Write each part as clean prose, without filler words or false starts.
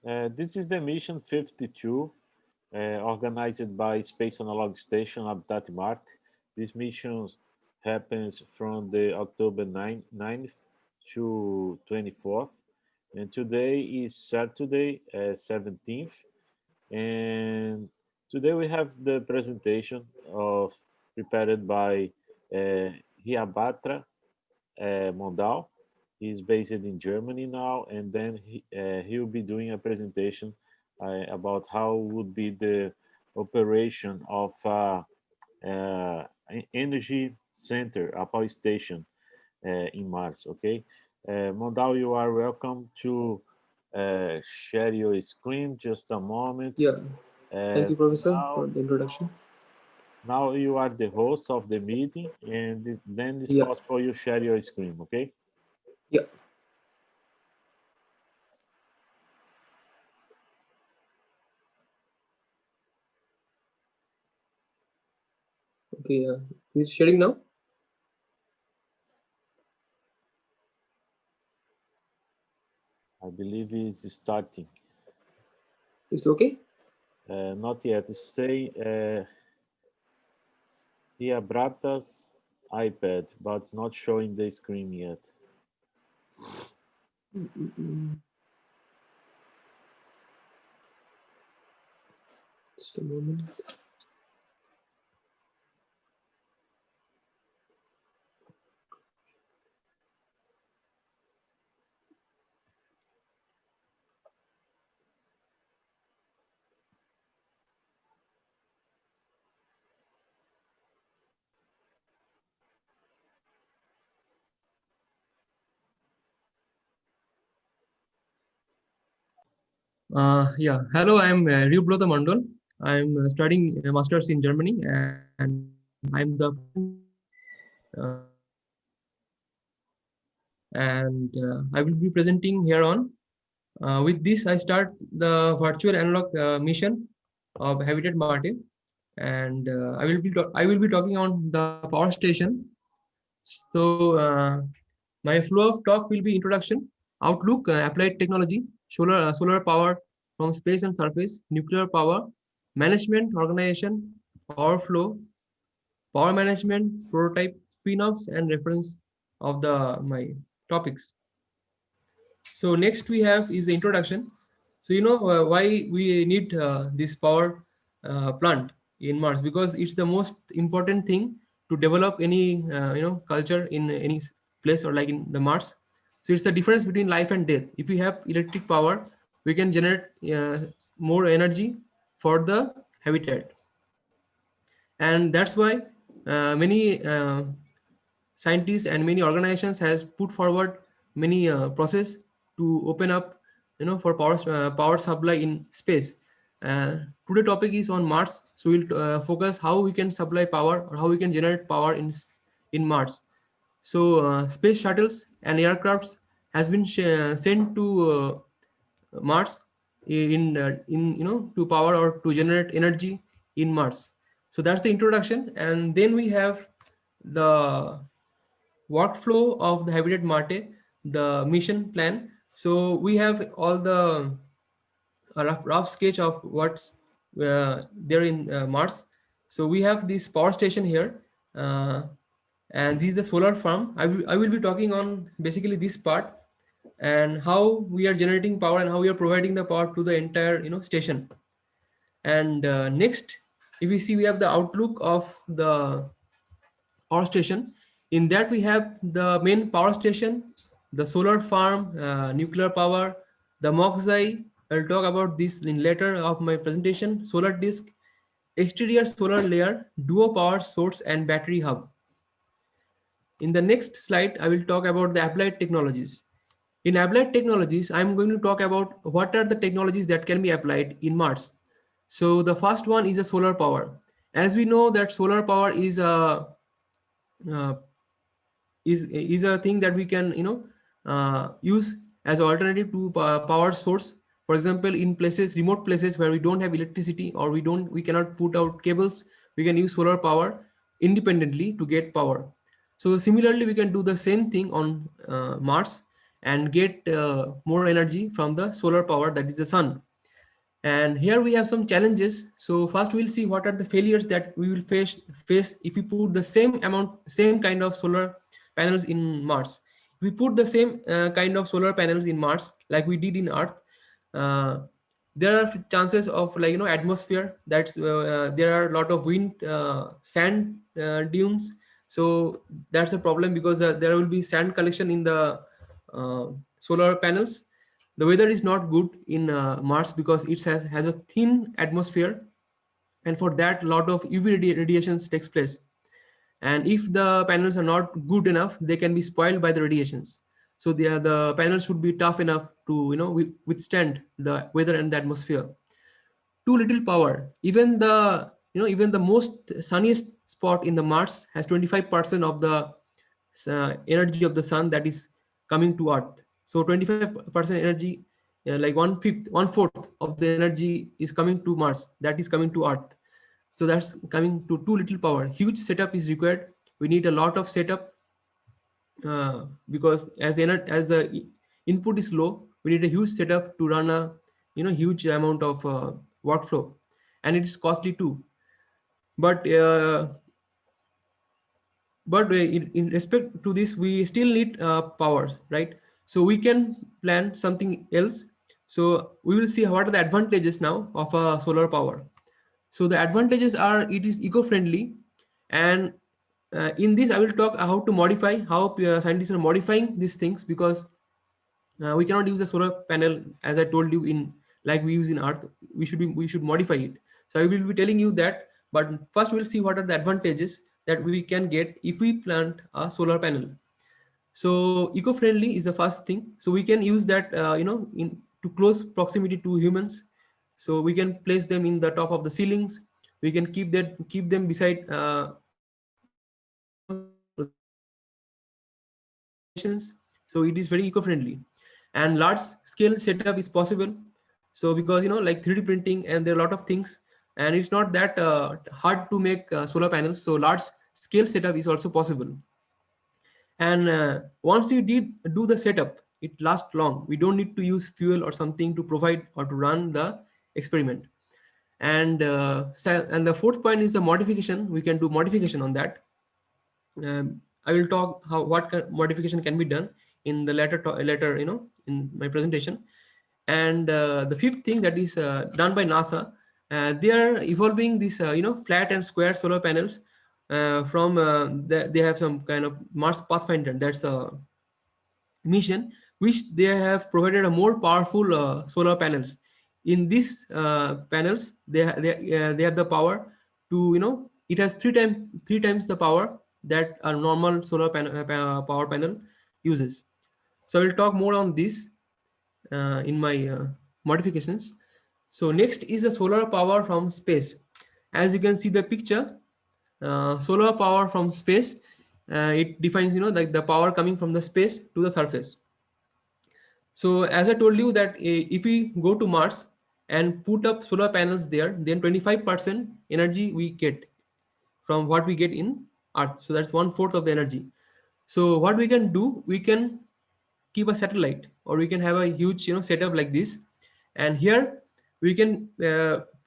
This is the mission 52, organized by Space Analog Station Habitat Mart. This mission happens from the October 9th to 24th. And today is Saturday, 17th. And today we have the presentation of prepared by Riyabrata Mondal. He's based in Germany now, and then he will be doing a presentation about how would be the operation of energy center, a power station in Mars. Okay, Mondal, you are welcome to share your screen. Just a moment. Yeah, thank Uh, you, Professor, now, for the introduction. now you are the host of the meeting, and then it's Yeah, possible you share your screen. Okay. yeah, okay. It's sharing now. I believe it's starting. It's okay. Not yet. Say here Brata's iPad, but it's not showing the screen yet. Mm, Just a moment. Yeah, hello. I'm Riyabrata Mondal. I'm studying a master's in Germany, and I'm the and I will be presenting here on. With this, I start the virtual analog mission of Habitat Marte, and I will be talking on the power station. So my flow of talk will be introduction, outlook, applied technology, solar power from space and surface, nuclear power, management, organization, power flow, power management, prototype, spin-offs, and reference of the my topics. So next we have is the introduction. So why we need this power plant in Mars, because it's the most important thing to develop any culture in any place or like in the Mars. So it's the difference between life and death. If we have electric power, we can generate more energy for the habitat, and that's why many scientists and many organizations has put forward many process to open up for power supply in space. Today topic is on Mars, so we'll focus how we can supply power or how we can generate power in Mars. So space shuttles and aircrafts has been sent to Mars in to power or to generate energy in Mars. So that's the introduction, and then we have the workflow of the Habitat Marte, the mission plan. So we have all the rough sketch of what's there in Mars. So we have this power station here, uh, and this is the solar farm. I will be talking on basically this part and how we are generating power and how we are providing the power to the entire station. And next, if we see, we have the outlook of the power station. In that, we have the main power station, the solar farm, nuclear power, the MOXI. I'll talk about this in later of my presentation. Solar disk, exterior solar layer, duo power source, and battery hub. In the next slide, I will talk about the applied technologies. In applied technologies, I'm going to talk about what are the technologies that can be applied in Mars. So the first one is a solar power. As we know that solar power uh, is a thing that we can use as an alternative to power source. For example, in places, remote places where we don't have electricity or we cannot put out cables, we can use solar power independently to get power. So similarly, we can do the same thing on Mars, and get more energy from the solar power, that is the sun. And here we have some challenges. So first we'll see what are the failures that we will face if we put the same kind of solar panels in Mars. If we put the same kind of solar panels in Mars like we did in Earth, uh, there are chances of, like, atmosphere, that's there are a lot of wind, sand dunes. So that's a problem, because there will be sand collection in the uh, solar panels. The weather is not good in Mars because it has a thin atmosphere, and for that, a lot of UV radiations takes place. And if the panels are not good enough, they can be spoiled by the radiations. So the panels should be tough enough to withstand the weather and the atmosphere. Too little power. Even the most sunniest spot in the Mars has 25% of the energy of the sun that is coming to Earth. So 25% energy, like one fourth of the energy is coming to Mars, that is coming to Earth. So that's coming to too little power. Huge setup is required. We need a lot of setup, because as the input is low, we need a huge setup to run a huge amount of workflow, and it is costly too. But uh, but uh, in respect to this, we still need power, right? So we can plan something else. So we will see what are the advantages now of solar power. So the advantages are, it is eco-friendly. And in this I will talk how to modify, how scientists are modifying these things, because we cannot use the solar panel as I told you in, like we use in Earth. We should modify it. So I will be telling you that. But first we'll see what are the advantages that we can get if we plant a solar panel. So eco-friendly is the first thing. So we can use that in to close proximity to humans. So we can place them in the top of the ceilings. We can keep them beside stations. So it is very eco-friendly, and large scale setup is possible. So because like 3D printing, and there are a lot of things, and it's not that hard to make solar panels. So large scale setup is also possible. And once you did do the setup, it lasts long. We don't need to use fuel or something to provide or to run the experiment. And the fourth point is the modification. We can do modification on that. I will talk how what modification can be done in the later in my presentation. And the fifth thing that is done by NASA, they are evolving this flat and square solar panels from they have some kind of Mars Pathfinder, that's a mission, which they have provided a more powerful solar panels. In these panels, they have the power to, it has three times the power that a normal power panel uses. So I will talk more on this in my modifications. So next is the solar power from space. As you can see the picture, solar power from space, it defines, like the power coming from the space to the surface. So as I told you that if we go to Mars and put up solar panels there, then 25% energy we get from what we get in Earth. So that's one fourth of the energy. So what we can do, we can keep a satellite, or we can have a huge setup like this. And here we can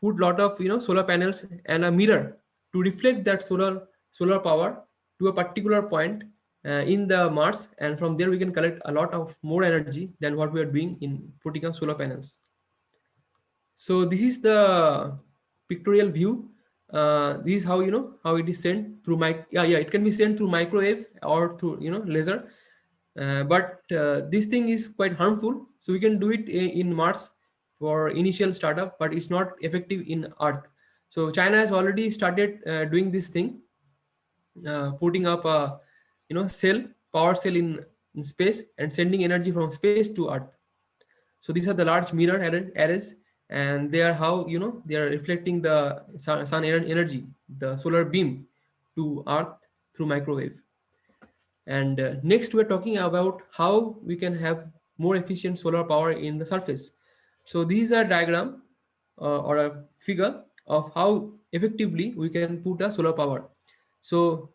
put lot of solar panels and a mirror to reflect that solar power to a particular point in the Mars, and from there we can collect a lot of more energy than what we are doing in putting up solar panels. So this is the pictorial view. This is how how it is sent through yeah, it can be sent through microwave or through laser. But this thing is quite harmful. So we can do it in Mars for initial startup, but it's not effective in Earth. So China has already started doing this thing, putting up a power cell in space, and sending energy from space to Earth. So these are the large mirror arrays, and they are how they are reflecting the sun energy, the solar beam, to Earth through microwave. And next, we're talking about how we can have more efficient solar power in the surface. So these are diagram or a figure of how effectively we can put a solar power. So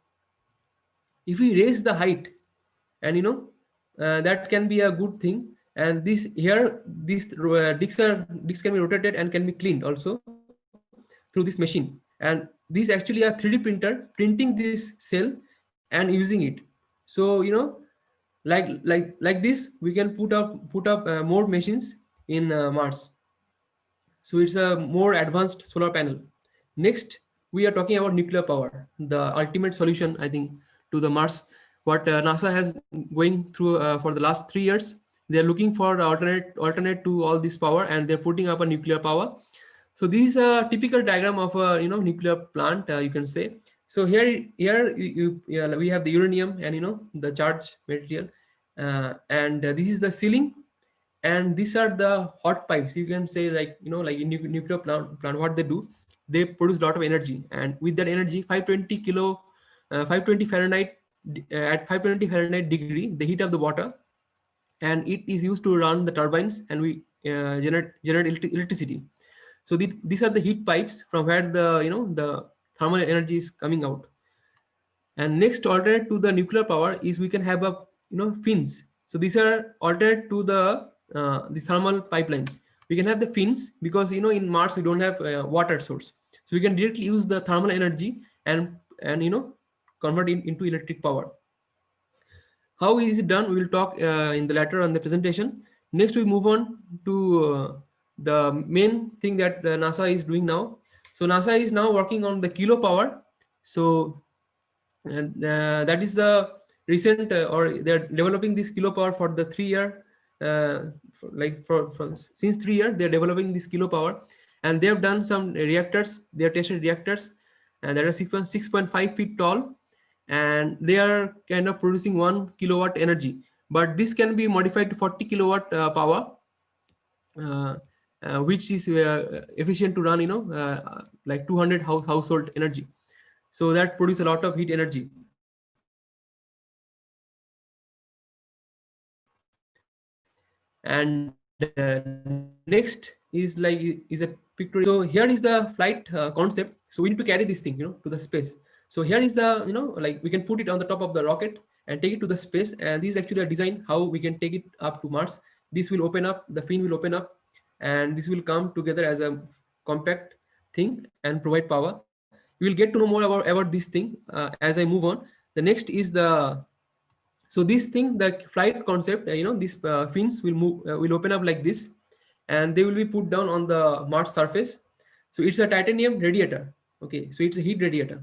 if we raise the height, and that can be a good thing. And this here, these discs can be rotated and can be cleaned also through this machine. And these actually are 3D printer printing this cell and using it. So like this we can put up more machines in Mars. So it's a more advanced solar panel. Next, we are talking about nuclear power, the ultimate solution, I think, to the Mars. What NASA has going through for the last 3 years, they are looking for the alternate to all this power, and they're putting up a nuclear power. So this is a typical diagram of a nuclear plant, you can say. So yeah, we have the uranium and the charged material, and this is the ceiling, and these are the hot pipes, you can say, like like in nuclear plant what they do, they produce a lot of energy, and with that energy 520 kilo 520 Fahrenheit, at 520 Fahrenheit degree they heat up the water, and it is used to run the turbines, and we generate electricity. So these are the heat pipes from where the the thermal energy is coming out. And next alternate to the nuclear power is we can have a fins. So these are alternate to the thermal pipelines. We can have the fins because in Mars we don't have water source, so we can directly use the thermal energy and convert it into electric power. How is it done? We will talk in the later on the presentation. Next, we move on to the main thing that NASA is doing now. So NASA is now working on the kilo power. So and that is the recent or they're developing this kilo power for the 3 year, for since 3 years they're developing this kilo power, and they have done some reactors. They have tested reactors, and that are 6.5 feet tall, and they are kind of producing 1 kilowatt energy, but this can be modified to 40 kilowatt power, uh, which is efficient to run like 200 household energy. So that produce a lot of heat energy. And next is a pictorial. So here is the flight concept. So we need to carry this thing to the space. So here is the like we can put it on the top of the rocket and take it to the space, and this is actually a design how we can take it up to Mars. This will open up, the fin will open up, and this will come together as a compact thing and provide power. You will get to know more about this thing as I move on. The next is the so this thing, the flight concept, these fins will open up like this, and they will be put down on the Mars surface. So it's a titanium radiator. Okay, so it's a heat radiator,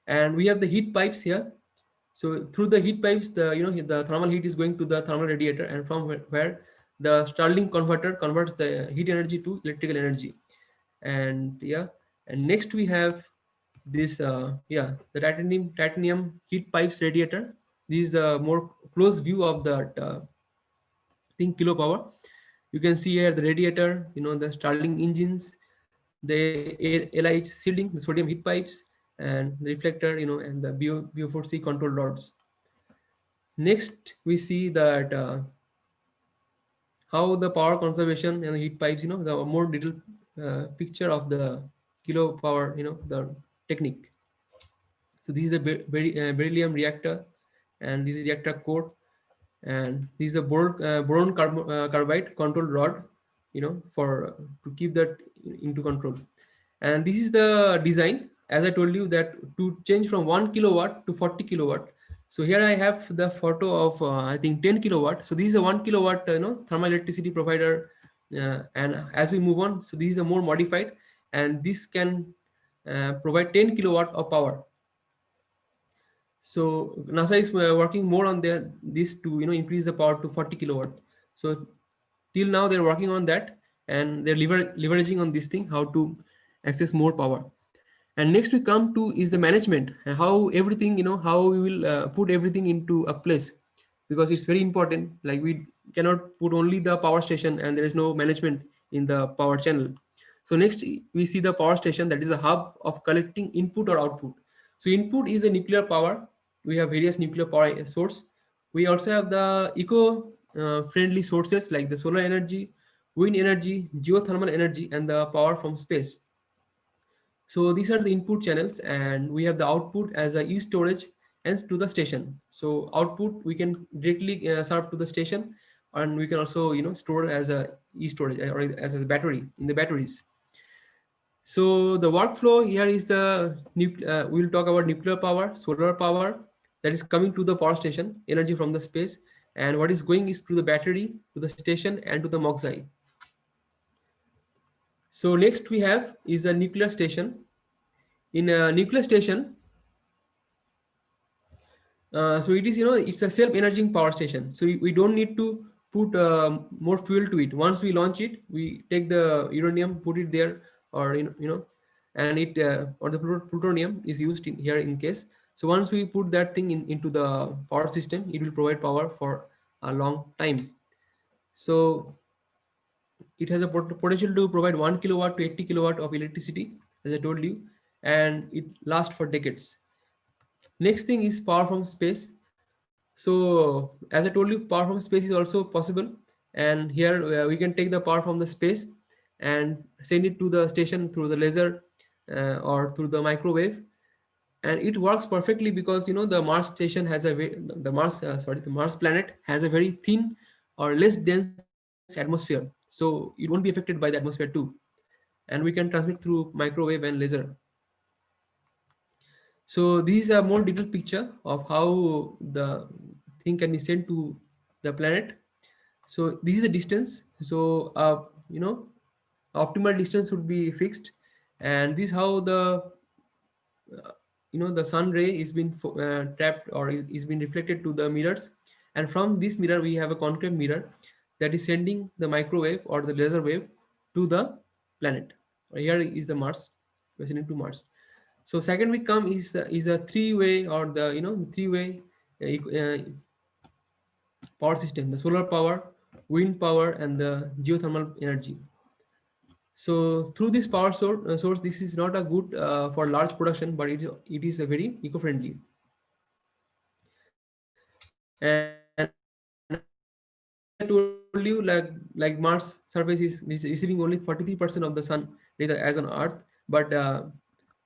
and we have the heat pipes here. So through the heat pipes, the thermal heat is going to the thermal radiator, and from where the Starling converter converts the heat energy to electrical energy. And yeah, and next we have this the titanium heat pipes radiator. This is the more close view of that thing, kilo power. You can see here the radiator, the Starling engines, the LIH shielding, the sodium heat pipes, and the reflector, and the BO4C control rods. Next, we see that how the power conservation and the heat pipes, the more detailed picture of the kilo power, the technique. So this is a beryllium reactor, and this is reactor core, and this is a boron carbide control rod, for to keep that into control. And this is the design, as I told you, that to change from 1 kilowatt to 40 kilowatt. So here I have the photo of I think 10 kilowatt. So this is a 1 kilowatt thermal electricity provider, and as we move on, so this is a more modified, and this can provide 10 kilowatt of power. So NASA is working more on this to increase the power to 40 kilowatt. So till now they're working on that, and they're leveraging on this thing how to access more power. And next we come to is the management, and how everything, how we will put everything into a place, because it's very important. Like we cannot put only the power station and there is no management in the power channel. So next we see the power station, that is a hub of collecting input or output. So input is a nuclear power. We have various nuclear power source. We also have the eco friendly sources like the solar energy, wind energy, geothermal energy, and the power from space. So these are the input channels, and we have the output as a e-storage and to the station. So output we can directly serve to the station, and we can also store as a e-storage or as a battery in the batteries. So the workflow here is we'll talk about nuclear power, solar power that is coming to the power station, energy from the space, and what is going is to the battery, to the station, and to the moxie. So next we have is a nuclear station. In a nuclear station, so it is, it's a self-energizing power station. So we don't need to put more fuel to it. Once we launch it, we take the uranium, put it there, or and it or the plutonium is used in here in case. So once we put that thing into the power system, it will provide power for a long time. So it has a potential to provide 1 kilowatt to 80 kilowatt of electricity, as I told you, and it lasts for decades. Next thing is power from space. So as I told you, power from space is also possible, and here we can take the power from the space and send it to the station through the laser or through the microwave, and it works perfectly because the Mars station has the Mars the Mars planet has a very thin or less dense atmosphere, so it won't be affected by the atmosphere too, and we can transmit through microwave and laser. So these are more detailed picture of how the thing can be sent to the planet. So this is the distance. So optimal distance would be fixed, and this is how the sun ray is being trapped or is being reflected to the mirrors, and from this mirror we have a concave mirror that is sending the microwave or the laser wave to the planet. Here is the Mars. We're sending to Mars. So second we come is a three-way or the three-way power system: the solar power, wind power, and the geothermal energy. So through this source, this is not a good for large production, but it is a very eco-friendly. And as I told you, like Mars surface is receiving only 43% of the sun rays as on Earth, but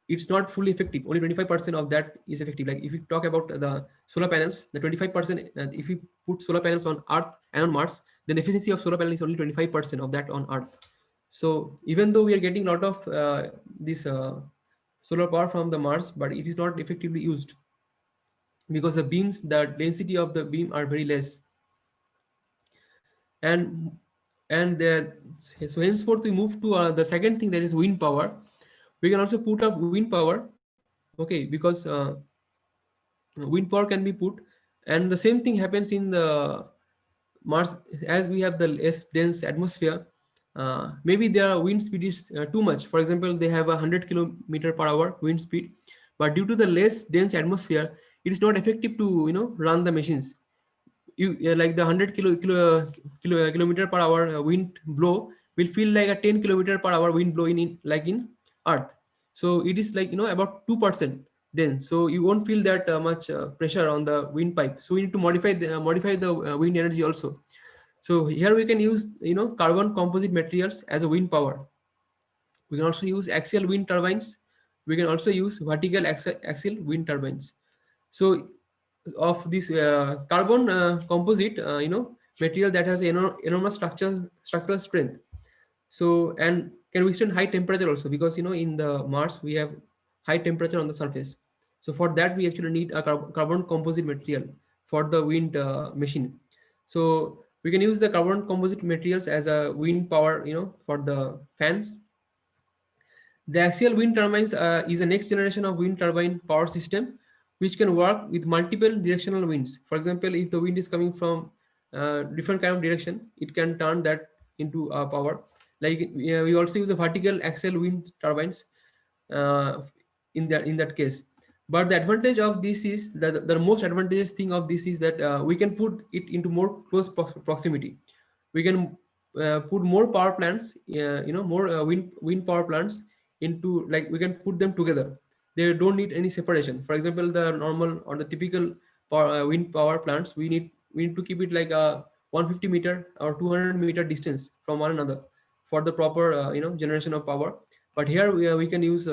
it's not fully effective. Only 25% of that is effective. Like if you talk about the solar panels, the 25%, if we put solar panels on Earth and on Mars, then the efficiency of solar panel is only 25% of that on Earth. So even though we are getting a lot of this solar power from the Mars, but it is not effectively used because the density of the beam are very less. And so henceforth we move to the second thing, that is wind power. We can also put up wind power, okay, because wind power can be put, and the same thing happens in the Mars. As we have the less dense atmosphere, maybe their wind speed is too much. For example, they have 100 kilometer per hour wind speed, but due to the less dense atmosphere, it is not effective to run the machines. Like the 100 kilometer per hour wind blow will feel like a 10 kilometer per hour wind blow in Earth. So it is like about 2% dense, so you won't feel that much pressure on the windpipe. So we need to modify the wind energy also. So here we can use carbon composite materials as a wind power. We can also use axial wind turbines. We can also use vertical axial wind turbines. So of this carbon composite material that has enormous structural strength, so and can withstand high temperature also, because in the Mars we have high temperature on the surface. So for that we actually need a carbon composite material for the wind machine. So we can use the carbon composite materials as a wind power for the fans. The axial wind turbines is a next generation of wind turbine power system which can work with multiple directional winds. For example, if the wind is coming from different kind of direction, it can turn that into power. Like we also use the vertical axial wind turbines uh, in that case. But the advantage of this is that the most advantageous thing of this is that we can put it into more close proximity. We can put more power plants, more wind power plants into, like we can put them together. They don't need any separation. For example, the normal or the typical wind power plants, we need to keep it like a 150-meter or 200-meter distance from one another for the proper generation of power. But here we can use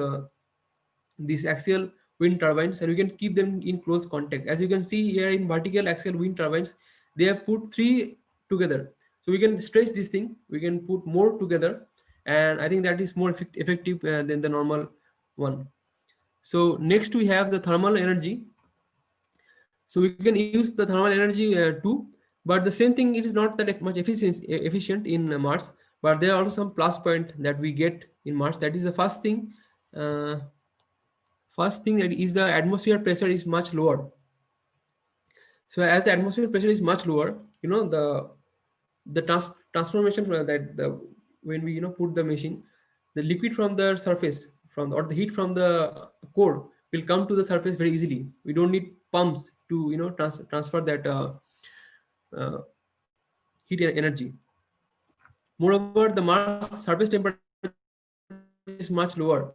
this axial wind turbines, and we can keep them in close contact. As you can see here in vertical axial wind turbines, they have put three together. So we can stretch this thing, we can put more together, and I think that is more effective than the normal one. So next we have the thermal energy. So we can use the thermal energy too, but the same thing, it is not that much efficient in Mars, but there are also some plus point that we get in Mars. That is the first thing. Uh, First thing that is the atmosphere pressure is much lower. So as the atmosphere pressure is much lower, the transformation that the when we put the machine, the liquid from the surface from or the heat from the core will come to the surface very easily. We don't need pumps to transfer that uh, heat energy. Moreover, the Mars surface temperature is much lower.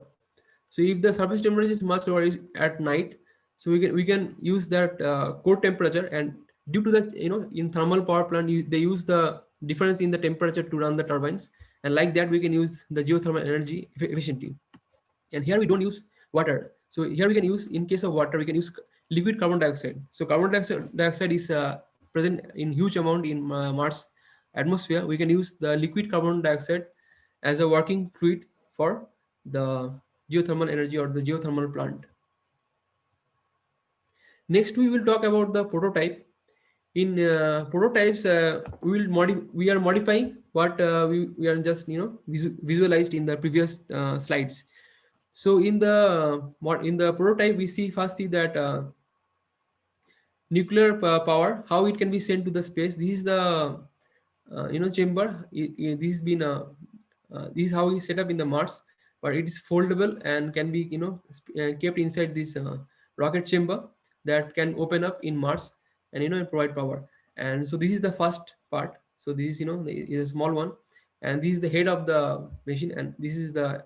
So if the surface temperature is much lower at night, so we can use that core temperature, and due to that, in thermal power plant, they use the difference in the temperature to run the turbines, and like that we can use the geothermal energy efficiently. And here we don't use water. So here we can use, in case of water, we can use liquid carbon dioxide. So carbon dioxide is present in huge amount in Mars atmosphere. We can use the liquid carbon dioxide as a working fluid for the geothermal energy or the geothermal plant. Next we will talk about the prototype. In prototypes, we are modifying what we are just visualized in the previous slides. So in the prototype, we first see that nuclear power, how it can be sent to the space. This is the chamber. This has been this is how we set up in the Mars, but it is foldable and can be kept inside this rocket chamber that can open up in Mars, and provide power. And so this is the first part. So this is is a small one, and this is the head of the machine, and this is the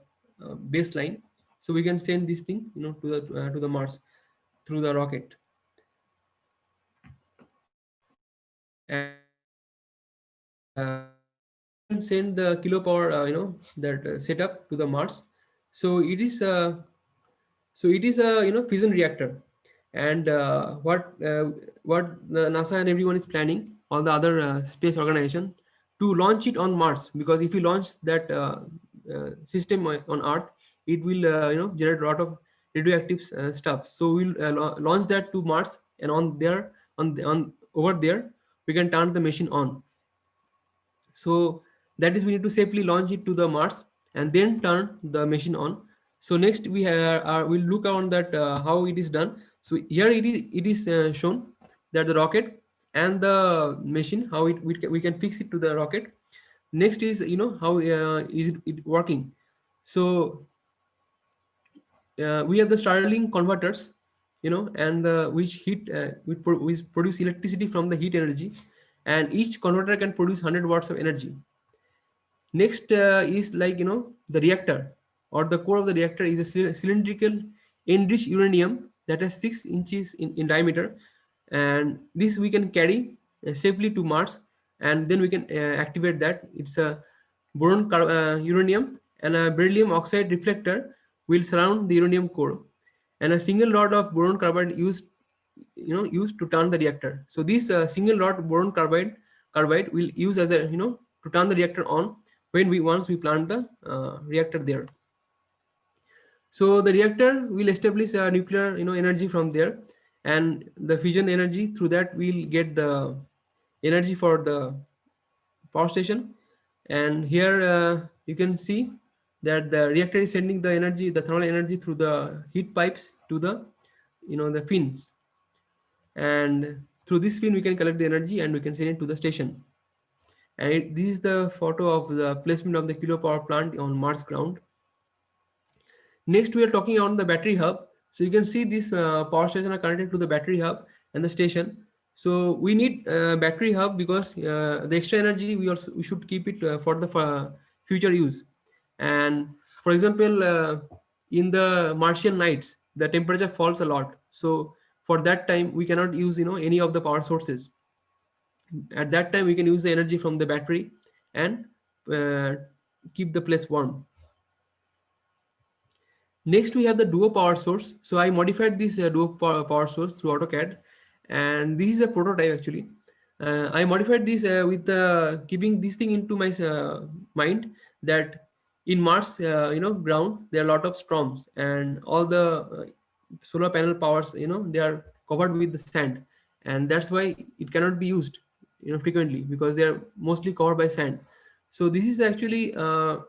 baseline. So we can send this thing to the Mars through the rocket. And we can send the kilopower that setup to the Mars. So it is a fusion reactor. And what the NASA and everyone is planning, all the other space organization, to launch it on Mars, because if you launch that system on Earth, it will generate a lot of radioactive stuff. So we'll launch that to Mars, and on there, on over there, we can turn the machine on. So that is, we need to safely launch it to the Mars and then turn the machine on. So next we we'll look on that how it is done. So here it is shown that the rocket and the machine, how we can fix it to the rocket. Next is how is it working. So we have the Starling converters, and which which produce electricity from the heat energy, and each converter can produce 100 watts of energy. Next is like the reactor, or the core of the reactor is a cylindrical enriched uranium that has 6 inches in diameter, and this we can carry safely to Mars, and then we can activate that. It's a uranium, and a beryllium oxide reflector will surround the uranium core, and a single rod of boron carbide used to turn the reactor. So this single rod boron carbide will use as a to turn the reactor on when we once we plant the reactor there. So the reactor will establish a nuclear energy from there, and the fusion energy, through that we'll get the energy for the power station. And here you can see that the reactor is sending the energy, the thermal energy, through the heat pipes to the the fins, and through this fin we can collect the energy and we can send it to the station. And this is the photo of the placement of the kilopower plant on Mars ground. Next, we are talking on the battery hub. So you can see this power station are connected to the battery hub and the station. So we need battery hub because the extra energy we should keep it for the future use. And for example, in the Martian nights, the temperature falls a lot. So for that time, we cannot use any of the power sources. At that time, we can use the energy from the battery and uh, keep the place warm. Next, we have the duo power source. So I modified this duo power source through AutoCAD, and this is a prototype actually. I modified this with keeping this thing into my mind that in Mars, ground, there are a lot of storms, and all the solar panel powers, they are covered with the sand, and that's why it cannot be used, frequently, because they are mostly covered by sand. So this is actually a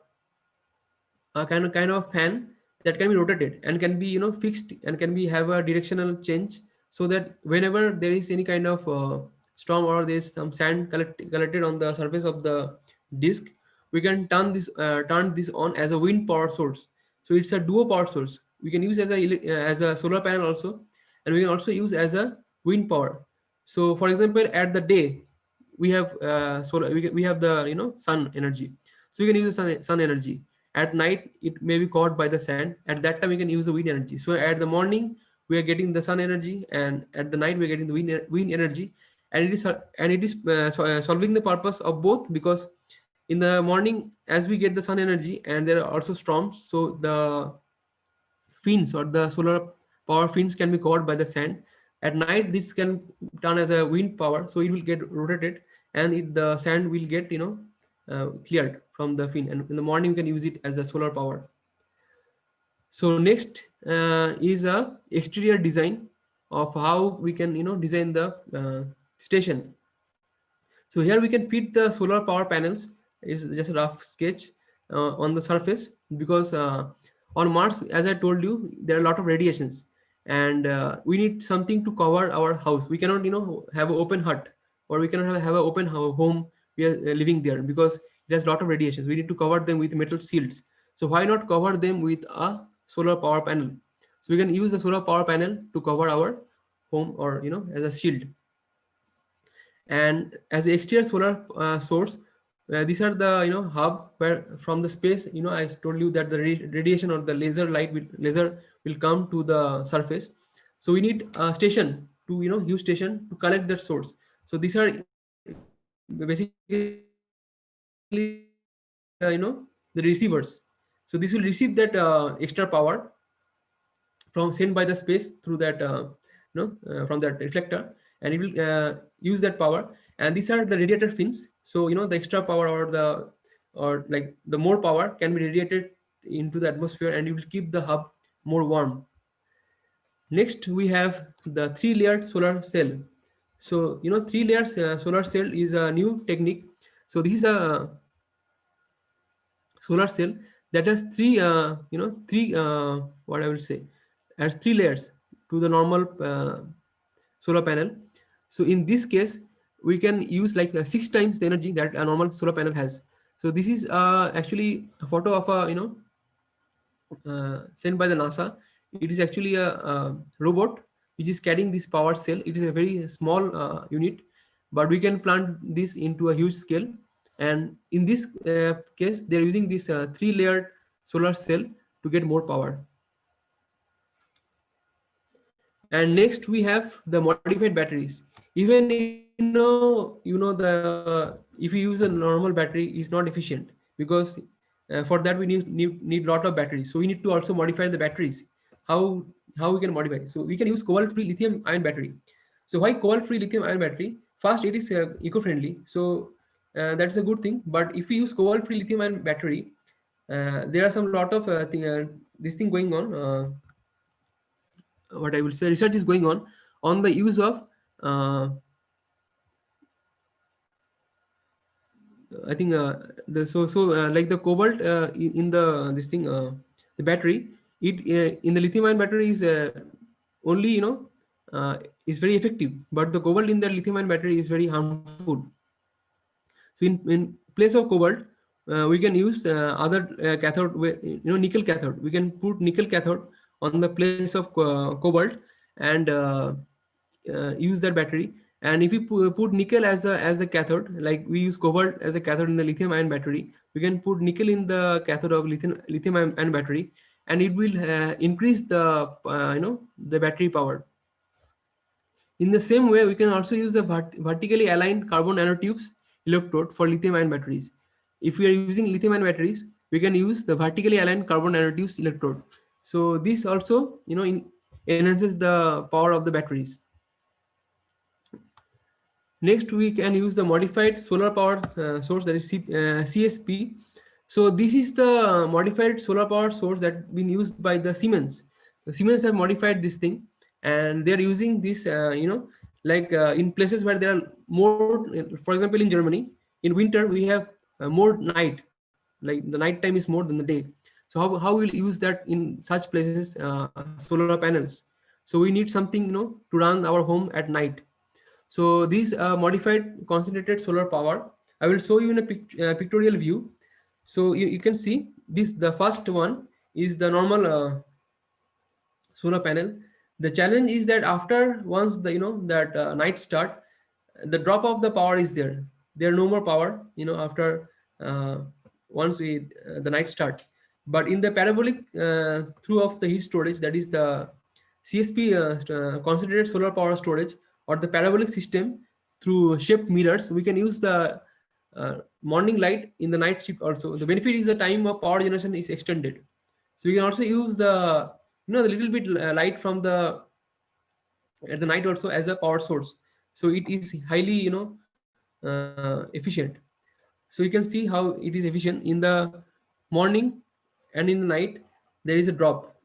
kind of fan that can be rotated and can be fixed and can be have a directional change, so that whenever there is any kind of storm or there is some sand collected on the surface of the disk, we can turn this on as a wind power source. So it's a duo power source. We can use as a solar panel also, and we can also use as a wind power. So for example, at the day, we have solar we have the sun energy, so we can use the sun energy. At night it may be caught by the sand. At that time we can use the wind energy. So at the morning we are getting the sun energy, and at the night we are getting the wind energy. And it is solving the purpose of both, because in the morning, as we get the sun energy and there are also storms, so the fins or the solar power fins can be covered by the sand. At night this can turn as a wind power, so it will get rotated, and the sand will get cleared from the fin, and in the morning you can use it as a solar power. So next is a exterior design of how we can design the station. So here we can fit the solar power panels. It's just a rough sketch on the surface, because on Mars, as I told you, there are a lot of radiations, and we need something to cover our house. We cannot, have an open hut, or we cannot have an open home. We are living there because it has a lot of radiations. We need to cover them with metal shields. So why not cover them with a solar power panel? So we can use the solar power panel to cover our home, or as a shield. And as the exterior solar source, these are the hub where from the space, I told you that the radiation or the laser will come to the surface. So we need a station to use station to collect that source. So these are basically the the receivers. So this will receive that extra power from sent by the space through that from that reflector, and it will use that power. And these are the radiator fins. So the extra power, or like the more power can be radiated into the atmosphere, and it will keep the hub more warm. Next we have the three layered solar cell. So three layers solar cell is a new technique. So this is a solar cell that has three what I will say, has three layers to the normal solar panel. So in this case we can use like six times the energy that a normal solar panel has. So this is actually a photo of a sent by the NASA. It is actually a robot which is carrying this power cell. It is a very small unit, but we can plant this into a huge scale. And in this case, they're using this three-layered solar cell to get more power. And next we have the modified batteries. Even the if you use a normal battery is not efficient, because for that we need lot of batteries. So we need to also modify the batteries. How we can modify? So we can use cobalt free lithium ion battery. So why cobalt free lithium ion battery? First, it is eco friendly, so that's a good thing. But if we use cobalt free lithium ion battery, there are some lot of this thing going on, what I will say, research is going on the use of I think like the cobalt in the this thing the battery, it in the lithium ion battery is only uh, is very effective, but the cobalt in the lithium ion battery is very harmful. So in place of cobalt, we can use other cathode, nickel cathode. We can put nickel cathode on the place of cobalt, and use that battery. And if you put nickel as the cathode, like we use cobalt as a cathode in the lithium ion battery, we can put nickel in the cathode of lithium ion battery, and it will increase the the battery power. In the same way, we can also use the vertically aligned carbon nanotubes electrode for lithium ion batteries. If we are using lithium ion batteries, we can use the vertically aligned carbon nanotubes electrode. So this also, enhances the power of the batteries. Next, we can use the modified solar power source, that is CSP. So this is the modified solar power source that been used by the Siemens. The Siemens have modified this thing, and they are using this, like in places where there are more. For example, in Germany, in winter we have more night. Like the night time is more than the day. So how we'll use that in such places? Solar panels. So we need something, to run our home at night. So these modified concentrated solar power, I will show you in a pictorial view. So you can see this. The first one is the normal solar panel. The challenge is that after once the that night start, the drop of the power is there. There no more power. After uh, once the night starts. But in the parabolic through of the heat storage, that is the CSP, concentrated solar power storage, or the parabolic system through shaped mirrors, we can use the morning light in the night shift also. The benefit is the time of power generation is extended. So we can also use the little bit light from the at the night also as a power source. So it is highly efficient. So you can see how it is efficient. In the morning and in the night there is a drop.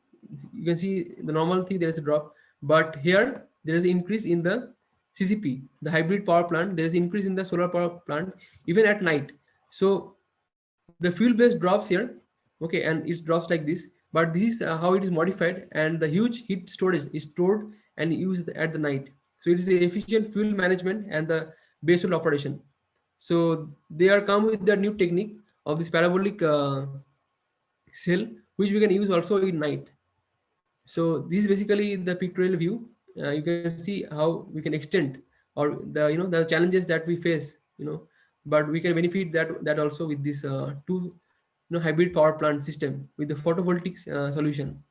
You can see the normal thing, there is a drop, but here there is increase in the CCP, the hybrid power plant. There is increase in the solar power plant even at night. So the fuel base drops here, okay, and it drops like this. But this is how it is modified, and the huge heat storage is stored and used at the night. So it is a efficient fuel management and the baseload operation. So they are come with the new technique of this parabolic cell, which we can use also in night. So this is basically the pictorial view. You can see how we can extend, or the challenges that we face, but we can benefit that also with this two hybrid power plant system with the photovoltaic solution.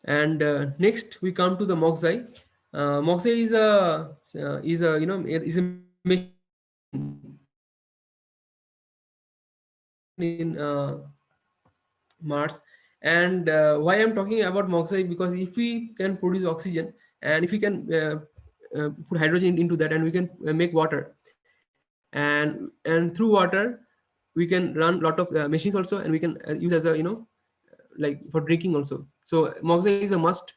And next we come to the Moxai. Moxai is a is a machine which can in Mars. And why I'm talking about Moxai, because if we can produce oxygen, and if we can put hydrogen into that, and we can make water, and through water we can run lot of machines also, and we can use as a like for drinking also. So Moxai is a must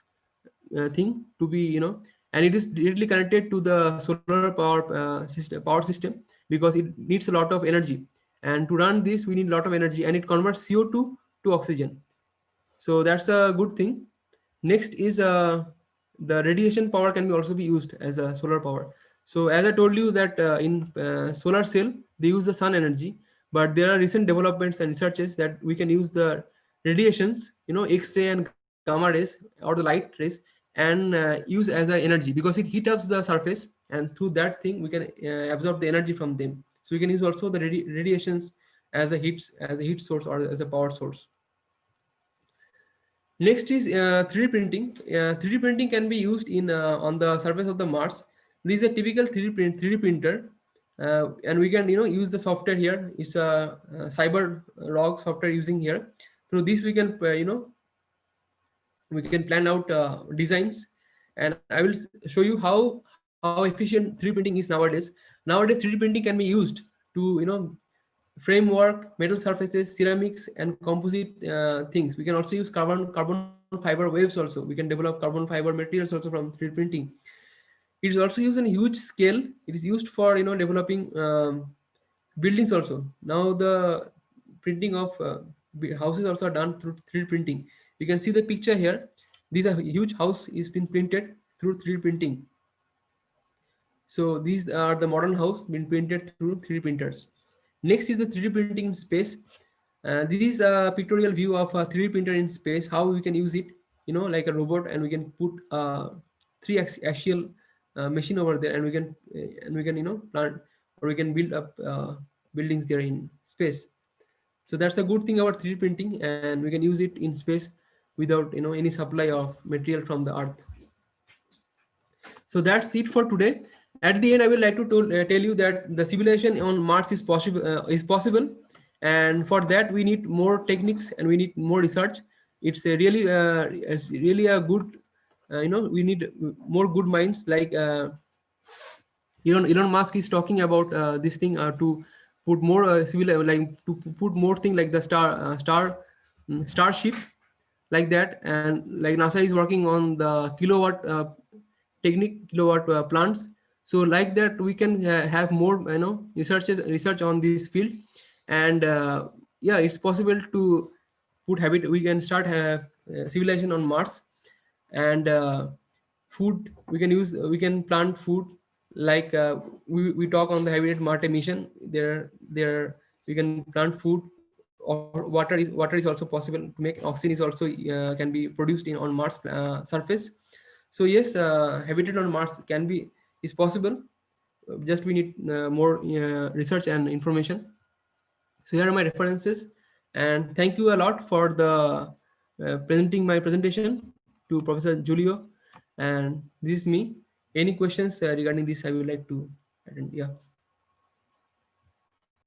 thing to be, and it is directly connected to the solar power system, because it needs a lot of energy. And to run this we need a lot of energy, and it converts CO2 to oxygen. So that's a good thing. Next is the radiation power can be also be used as a solar power. So as I told you that in solar cell they use the sun energy, but there are recent developments and researches that we can use the radiations, X-ray and gamma rays, or the light rays, and use as a energy, because it heat ups the surface, and through that thing we can absorb the energy from them. So we can use also the radiations as a heat source or as a power source. Next is 3D printing. 3D printing can be used in on the surface of the Mars. This is a typical 3D printer, and we can use the software here. It's a cyber log software using here. Through this we can we can plan out designs, and I will show you how efficient 3D printing is nowadays. Nowadays 3D printing can be used to framework, metal surfaces, ceramics, and composite things. We can also use carbon fiber waves also. We can develop carbon fiber materials also from 3D printing. It is also used on a huge scale. It is used for developing buildings also. Now the printing of houses also are done through 3D printing. You can see the picture here. These are huge house is been printed through 3D printing. So these are the modern house been printed through 3D printers. Next is the 3D printing in space. This is a pictorial view of a 3D printer in space, how we can use it, like a robot, and we can put three axial machine over there, and we can plant, or we can build up buildings there in space. So that's a good thing about 3D printing, and we can use it in space without any supply of material from the earth. So that's it for today. At the end, I would like to tell you that the civilization on Mars is possible. and for that we need more techniques and we need more research. It's really a good, we need more good minds like Elon Musk is talking about this thing to put more civil put more thing like the starship like that, and like NASA is working on the kilowatt technique, kilowatt plants. So like that we can have more research on this field, and yeah, it's possible to put habit. We can start civilization on Mars, and food we can plant food like we talk on the habitat Marte mission. There we can plant food, or water is also possible to make. Oxygen is also can be produced in on Mars surface. So yes, habitat on Mars can be is possible. Just we need more research and information. So here are my references, and thank you a lot for the presenting my presentation to Professor Julio. And this is me. Any questions regarding this? I would like to attend. Yeah.